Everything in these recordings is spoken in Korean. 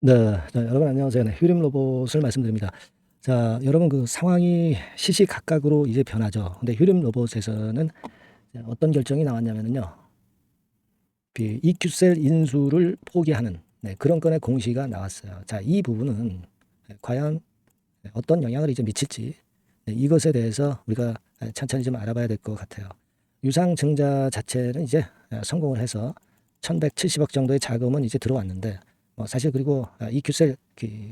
네. 자, 여러분 안녕하세요. 네, 휴림 로봇을 말씀드립니다. 자, 여러분 그 상황이 시시각각으로 이제 변하죠. 근데 휴림 로봇에서는 어떤 결정이 나왔냐면요. 그 EQ셀 인수를 포기하는 그런 건의 공시가 나왔어요. 자, 이 부분은 과연 어떤 영향을 이제 미칠지 이것에 대해서 우리가 천천히 좀 알아봐야 될 것 같아요. 유상증자 자체는 이제 성공을 해서 1170억 정도의 자금은 이제 들어왔는데 사실 그리고 EQ셀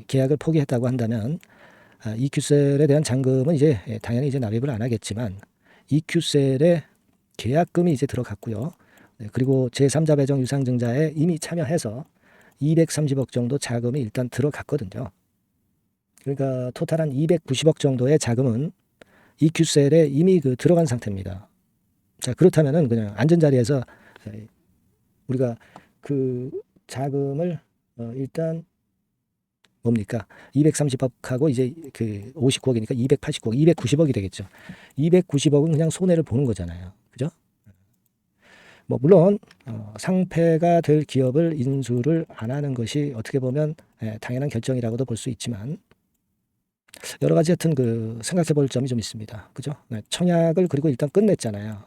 계약을 포기했다고 한다면 EQ셀에 대한 잔금은 이제 당연히 이제 납입을 안 하겠지만 EQ셀의 계약금이 이제 들어갔고요. 그리고 제3자 배정 유상증자에 이미 참여해서 230억 정도 자금이 일단 들어갔거든요. 그러니까 토탈 한 290억 정도의 자금은 EQ셀에 이미 들어간 상태입니다. 자, 그렇다면은 그냥 앉은 자리에서 우리가 그 자금을 일단 뭡니까? 230억하고 이제 그 59억이니까 289억, 290억이 되겠죠. 290억은 그냥 손해를 보는 거잖아요. 그죠? 뭐 물론 상패가 될 기업을 인수를 안 하는 것이 어떻게 보면 당연한 결정이라고도 볼 수 있지만 여러 가지 하여튼 생각해 볼 점이 좀 있습니다. 그죠? 청약을 그리고 일단 끝냈잖아요.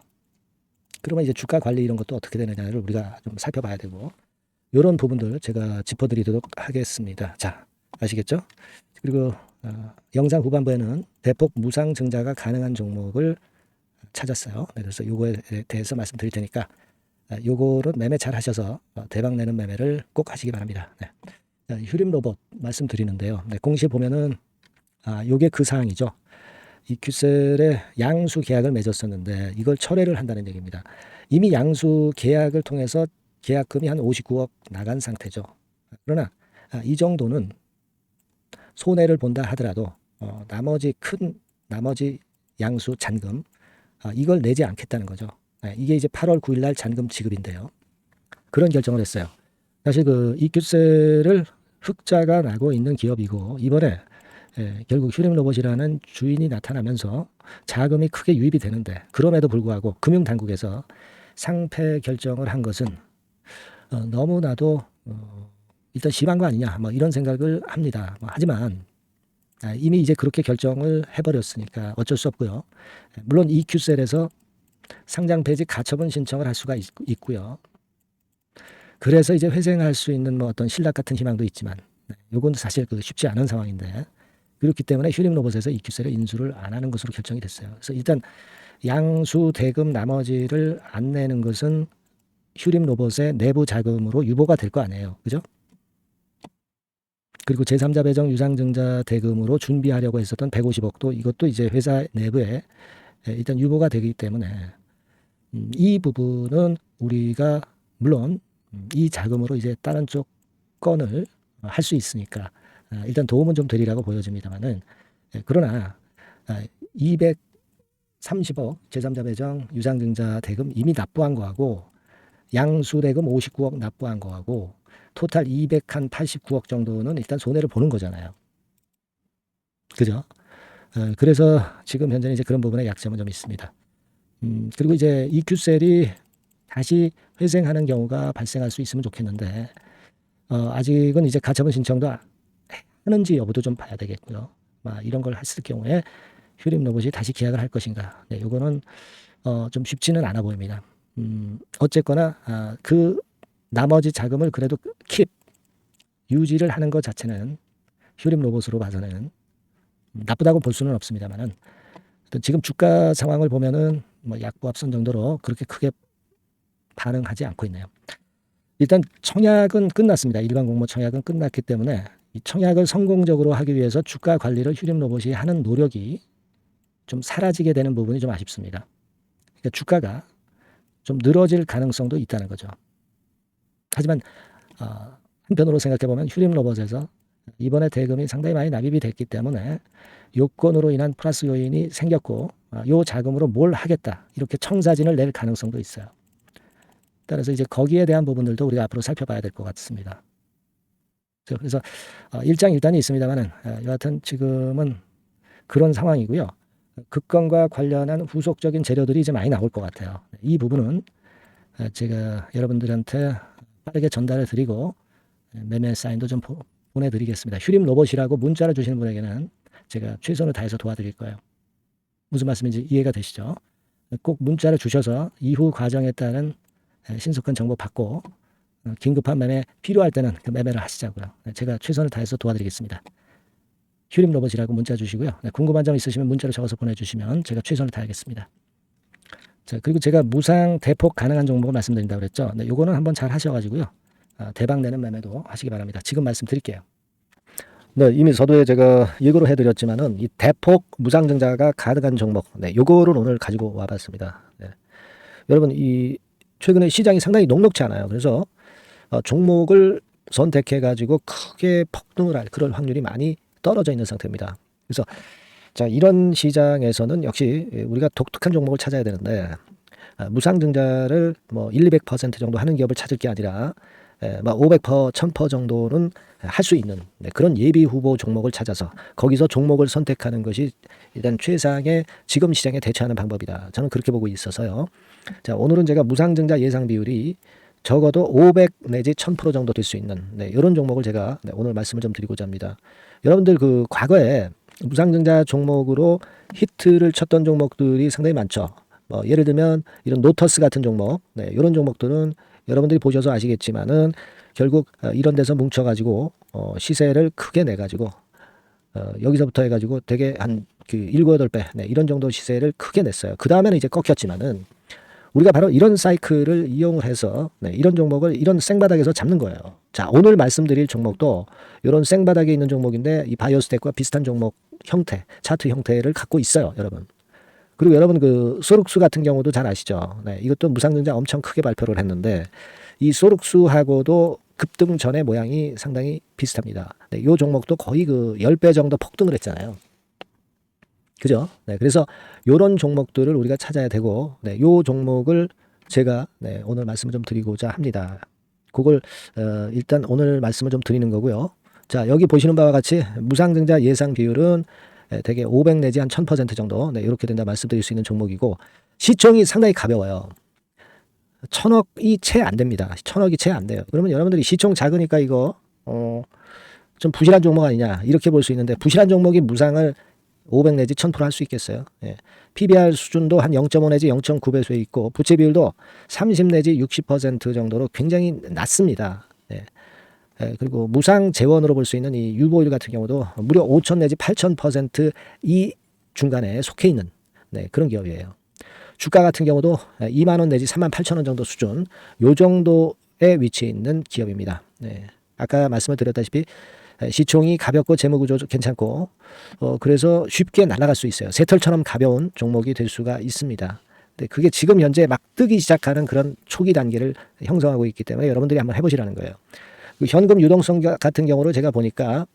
그러면 이제 주가 관리 이런 것도 어떻게 되느냐를 우리가 좀 살펴봐야 되고 이런 부분들 제가 짚어드리도록 하겠습니다. 자, 아시겠죠? 그리고 영상 후반부에는 대폭 무상 증자가 가능한 종목을 찾았어요. 그래서 요거에 대해서 말씀드릴 테니까 요거를 매매 잘 하셔서 대박 내는 매매를 꼭 하시기 바랍니다. 네. 자, 휴림 로봇 말씀드리는데요. 네, 공시에 보면은 요게 그 사항이죠. EQ셀의 양수 계약을 맺었었는데 이걸 철회를 한다는 얘기입니다. 이미 양수 계약을 통해서 계약금이 한 59억 나간 상태죠. 그러나 이 정도는 손해를 본다 하더라도 나머지 양수 잔금 이걸 내지 않겠다는 거죠. 이게 이제 8월 9일 날 잔금 지급인데요. 그런 결정을 했어요. 사실 EQ셀을 흑자가 나고 있는 기업이고 이번에 결국 휴림 로봇이라는 주인이 나타나면서 자금이 크게 유입이 되는데 그럼에도 불구하고 금융당국에서 상패 결정을 한 것은 너무나도 일단 심한 거 아니냐 뭐 이런 생각을 합니다. 하지만 이미 이제 그렇게 결정을 해버렸으니까 어쩔 수 없고요. 물론 EQ셀에서 상장 폐지 가처분 신청을 할 수가 있고요. 그래서 이제 회생할 수 있는 뭐 어떤 신락 같은 희망도 있지만 요건 사실 쉽지 않은 상황인데 그렇기 때문에 휴림 로봇에서 EQ셀을 인수를 안 하는 것으로 결정이 됐어요. 그래서 일단 양수 대금 나머지를 안 내는 것은 휴림 로봇의 내부 자금으로 유보가 될 거 아니에요. 그죠? 그리고 제3자 배정 유상증자 대금으로 준비하려고 했었던 150억도 이것도 이제 회사 내부에 일단 유보가 되기 때문에 이 부분은 우리가 물론 이 자금으로 이제 다른 쪽 건을 할 수 있으니까 일단 도움은 좀 되리라고 보여집니다만은 그러나 230억 제3자 배정 유상증자 대금 이미 납부한 거하고 양수대금 59억 납부한 거하고 토탈 289억 정도는 일단 손해를 보는 거잖아요. 그죠? 그래서 지금 현재는 이제 그런 부분에 약점은 좀 있습니다. 그리고 이제 EQ셀이 다시 회생하는 경우가 발생할 수 있으면 좋겠는데 아직은 이제 가처분 신청도 하는지 여부도 좀 봐야 되겠고요. 이런 걸 했을 경우에 휴림 로봇이 다시 계약을 할 것인가? 네, 요거는 좀 쉽지는 않아 보입니다. 어쨌거나 그 나머지 자금을 그래도 킵 유지를 하는 것 자체는 휴림 로봇으로 봐서는 나쁘다고 볼 수는 없습니다만은 지금 주가 상황을 보면은 뭐 약보합선 정도로 그렇게 크게 반응하지 않고 있네요. 일단 청약은 끝났습니다. 일반 공모 청약은 끝났기 때문에 이 청약을 성공적으로 하기 위해서 주가 관리를 휴림 로봇이 하는 노력이 좀 사라지게 되는 부분이 좀 아쉽습니다. 그러니까 주가가 좀 늘어질 가능성도 있다는 거죠. 하지만 한편으로 생각해 보면 휴림 로봇에서 이번에 대금이 상당히 많이 납입이 됐기 때문에 요건으로 인한 플러스 요인이 생겼고 요 자금으로 뭘 하겠다 이렇게 청사진을 낼 가능성도 있어요. 따라서 이제 거기에 대한 부분들도 우리가 앞으로 살펴봐야 될 것 같습니다. 그래서 일장일단이 있습니다만은 여하튼 지금은 그런 상황이고요. 급건과 관련한 후속적인 재료들이 이제 많이 나올 것 같아요. 이 부분은 제가 여러분들한테 빠르게 전달을 드리고 매매 사인도 좀 보내드리겠습니다. 휴림 로봇이라고 문자를 주시는 분에게는 제가 최선을 다해서 도와드릴 거예요. 무슨 말씀인지 이해가 되시죠? 꼭 문자를 주셔서 이후 과정에 따른 신속한 정보 받고 긴급한 매매 필요할 때는 그 매매를 하시자고요. 제가 최선을 다해서 도와드리겠습니다. 휴림 로봇이라고 문자 주시고요. 궁금한 점 있으시면 문자로 적어서 보내주시면 제가 최선을 다하겠습니다. 자, 그리고 제가 무상 대폭 가능한 종목을 말씀드린다고 그랬죠. 네, 요거는 한번 잘 하셔가지고요. 대박 내는 매매도 하시기 바랍니다. 지금 말씀드릴게요. 네, 이미 서두에 제가 예고를 해드렸지만은 이 대폭 무상증자가 가능한 종목, 네, 요거를 오늘 가지고 와봤습니다. 네. 여러분, 이 최근에 시장이 상당히 녹록지 않아요. 그래서 종목을 선택해가지고 크게 폭등을 할 그럴 확률이 많이 떨어져 있는 상태입니다. 그래서 자, 이런 시장에서는 역시 우리가 독특한 종목을 찾아야 되는데 무상증자를 뭐 1, 200% 정도 하는 기업을 찾을 게 아니라 500%, 1000% 정도는 할 수 있는 그런 예비 후보 종목을 찾아서 거기서 종목을 선택하는 것이 일단 최상의 지금 시장에 대처하는 방법이다. 저는 그렇게 보고 있어서요. 자, 오늘은 제가 무상증자 예상 비율이 적어도 500 내지 1000% 정도 될 수 있는 이런 종목을 제가 오늘 말씀을 좀 드리고자 합니다. 여러분들 그 과거에 무상증자 종목으로 히트를 쳤던 종목들이 상당히 많죠. 뭐 예를 들면 이런 노터스 같은 종목, 이런 종목들은 여러분들이 보셔서 아시겠지만은 결국 이런 데서 뭉쳐가지고 시세를 크게 내가지고 여기서부터 해가지고 되게 한 그 7, 8배 이런 정도 시세를 크게 냈어요. 그 다음에는 이제 꺾였지만은 우리가 바로 이런 사이클을 이용을 해서 이런 종목을 이런 생바닥에서 잡는 거예요. 자, 오늘 말씀드릴 종목도 이런 생바닥에 있는 종목인데 이 바이오스텍과 비슷한 종목 형태, 차트 형태를 갖고 있어요, 여러분. 그리고 여러분 그 소룩수 같은 경우도 잘 아시죠? 네, 이것도 무상증자 엄청 크게 발표를 했는데 이 소룩수하고도 급등 전의 모양이 상당히 비슷합니다. 네, 이 종목도 거의 그 10배 정도 폭등을 했잖아요. 그죠? 네, 그래서 이런 종목들을 우리가 찾아야 되고, 이 종목을 제가 오늘 말씀을 좀 드리고자 합니다. 그걸 일단 오늘 말씀을 좀 드리는 거고요. 자, 여기 보시는 바와 같이 무상증자 예상 비율은 대개 500 내지 한 1000% 정도 이렇게 된다 말씀드릴 수 있는 종목이고 시총이 상당히 가벼워요. 1000억이 채 안 됩니다. 1000억이 채 안 돼요. 그러면 여러분들이 시총 작으니까 이거 좀 부실한 종목 아니냐 이렇게 볼 수 있는데 부실한 종목이 무상을 500 내지 1000% 할 수 있겠어요. 예. PBR 수준도 한 0.5 내지 0.9배수에 있고 부채 비율도 30 내지 60% 정도로 굉장히 낮습니다. 예. 예. 그리고 무상 재원으로 볼 수 있는 이 유보율 같은 경우도 무려 5000 내지 8000% 이 중간에 속해 있는 그런 기업이에요. 주가 같은 경우도 2만 원 내지 3만 8천 원 정도 수준 요 정도에 위치해 있는 기업입니다. 네. 아까 말씀을 드렸다시피 시총이 가볍고 재무구조 괜찮고 그래서 쉽게 날아갈 수 있어요. 새털처럼 가벼운 종목이 될 수가 있습니다. 근데 그게 지금 현재 막 뜨기 시작하는 그런 초기 단계를 형성하고 있기 때문에 여러분들이 한번 해보시라는 거예요. 그 현금 유동성 같은 경우로 제가 보니까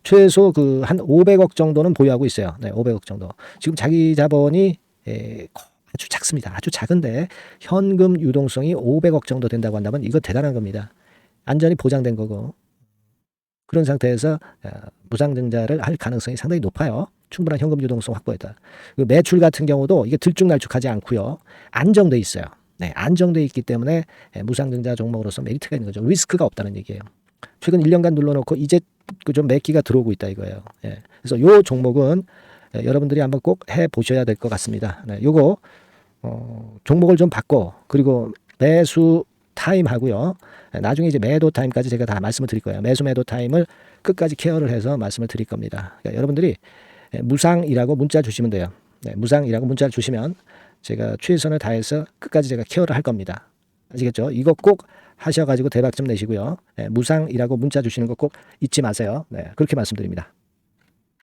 최소 그 한 500억 정도는 보유하고 있어요. 네, 500억 정도. 지금 자기 자본이 아주 작습니다. 아주 작은데 현금 유동성이 500억 정도 된다고 한다면 이거 대단한 겁니다. 안전이 보장된 거고 그런 상태에서 무상증자를 할 가능성이 상당히 높아요. 충분한 현금 유동성 확보했다. 매출 같은 경우도 이게 들쭉날쭉하지 않고요. 안정돼 있어요. 네, 안정돼 있기 때문에 무상증자 종목으로서 메리트가 있는 거죠. 리스크가 없다는 얘기예요. 최근 1년간 눌러놓고 이제 그 좀 매기가 들어오고 있다 이거예요. 예. 그래서 이 종목은 여러분들이 한번 꼭 해보셔야 될 것 같습니다. 네, 요거 종목을 좀 바꿔 그리고 매수 타임 하고요. 나중에 이제 매도 타임까지 제가 다 말씀을 드릴 거예요. 매도 타임을 끝까지 케어를 해서 말씀을 드릴 겁니다. 그러니까 여러분들이 무상이라고 문자 주시면 돼요. 네, 무상이라고 문자를 주시면 제가 최선을 다해서 끝까지 제가 케어를 할 겁니다. 아시겠죠? 이거 꼭 하셔가지고 대박 좀 내시고요. 무상이라고 문자 주시는 거 꼭 잊지 마세요. 네, 그렇게 말씀드립니다.